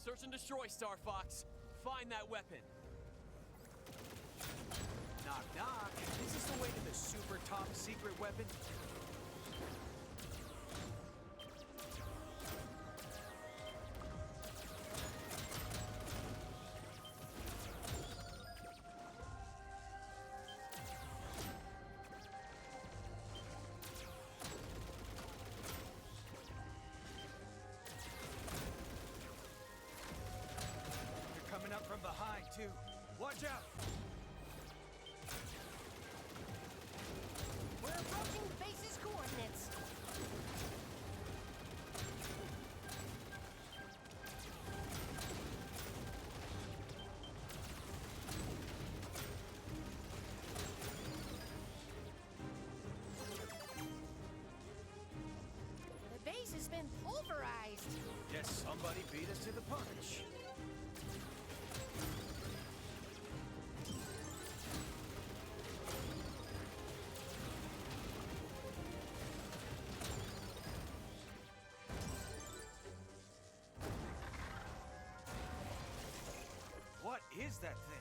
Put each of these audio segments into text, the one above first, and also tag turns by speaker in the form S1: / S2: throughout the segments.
S1: Search and destroy, Starfox. Find that weapon.
S2: Knock, knock. Is this the way to the super top secret weapon? They're coming up from behind, too. Watch out!
S3: We're approaching the base's coordinates. The base has been pulverized.
S2: Guess somebody beat us to the punch. What is that thing?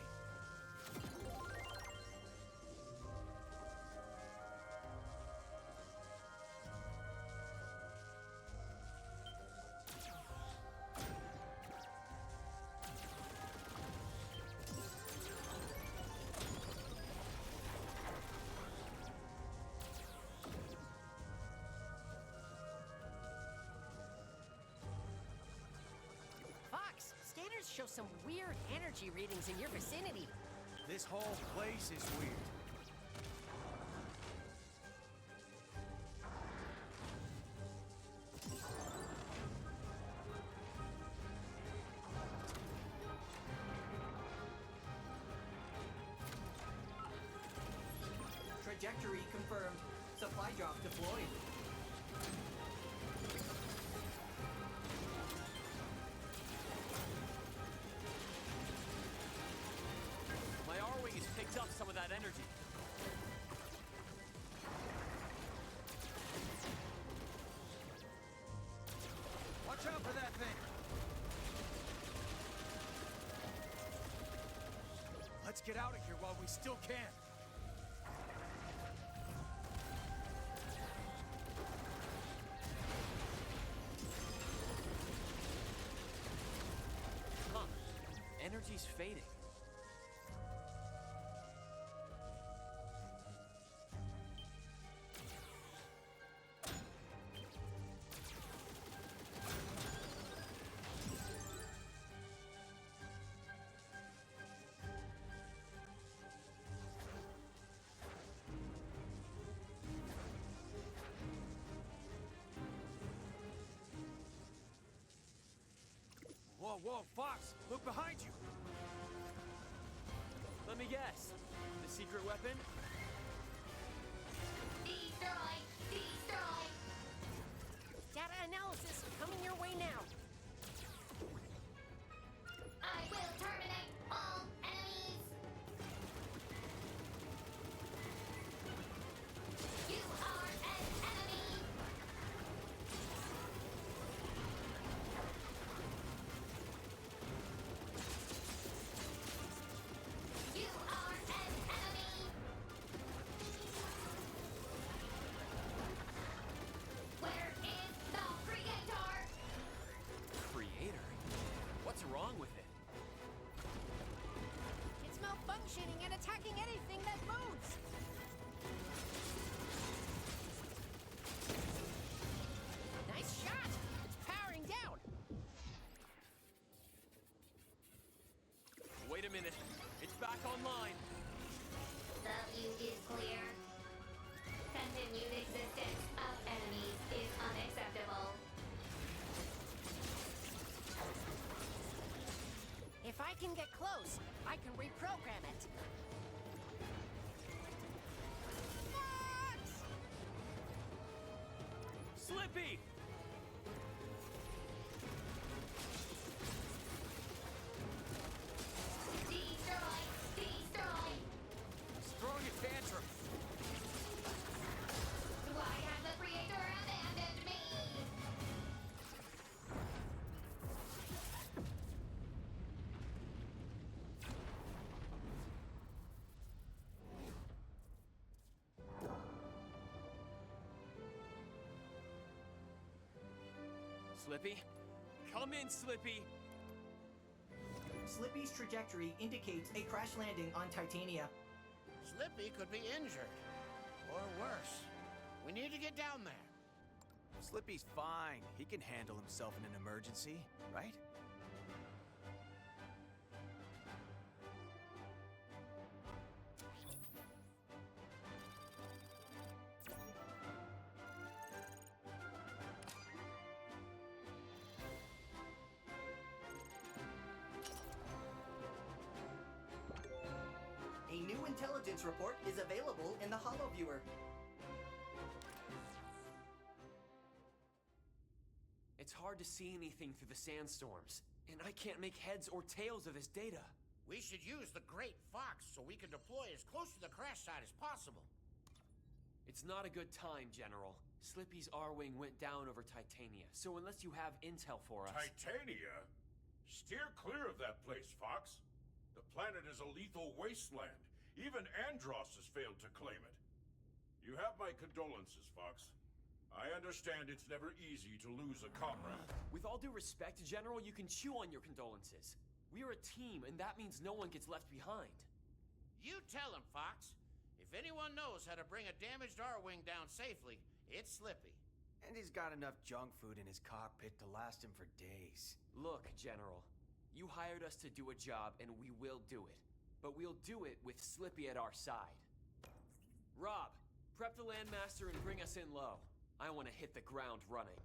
S3: Fox, scanners show some weird energy readings in your vicinity.
S2: This whole place is weird.
S4: Trajectory confirmed. Supply drop deployed.
S1: My R-Wing has picked up some of that energy.
S2: Watch out for that thing! Let's get out of here while we still can.
S1: Huh. Energy's fading.
S2: Whoa, whoa, Fox! Look behind you!
S1: Let me guess. The secret weapon?
S5: Destroy! Destroy!
S3: Data analysis coming your way now.
S5: I will terminate all enemies! You are an enemy! You are an enemy! Where is the creator?
S1: Creator? What's wrong with it?
S3: It's malfunctioning and attacking anything that moves. Nice shot! It's powering down.
S1: Wait a minute. It's back online.
S5: The view is clear. Continued existence of enemies is unacceptable.
S3: If I can get close, I can reprogram it. Fox!
S1: Slippy!
S5: Destroy! Destroy!
S1: It's throwing a tantrum.
S5: Why has the creator abandoned me?
S1: Slippy? Come in, Slippy!
S4: Slippy's trajectory indicates a crash landing on Titania.
S6: Slippy could be injured. Or worse. We need to get down there.
S2: Slippy's fine. He can handle himself in an emergency, right?
S4: A new intelligence report is available in the Holo Viewer.
S1: It's hard to see anything through the sandstorms, and I can't make heads or tails of this data.
S6: We should use the Great Fox so we can deploy as close to the crash site as possible.
S1: It's not a good time, General. Slippy's R-Wing went down over Titania, so unless you have intel for us...
S7: Titania? Steer clear of that place, Fox. The planet is a lethal wasteland. Even Andros has failed to claim it. You have my condolences, Fox. I understand it's never easy to lose a comrade.
S1: With all due respect, General, you can chew on your condolences. We are a team, and that means no one gets left behind.
S6: You tell him, Fox. If anyone knows how to bring a damaged R-Wing down safely, it's Slippy.
S2: And he's got enough junk food in his cockpit to last him for days.
S1: Look, General, you hired us to do a job, and we will do it. But we'll do it with Slippy at our side. Rob, prep the Landmaster and bring us in low. I want to hit the ground running.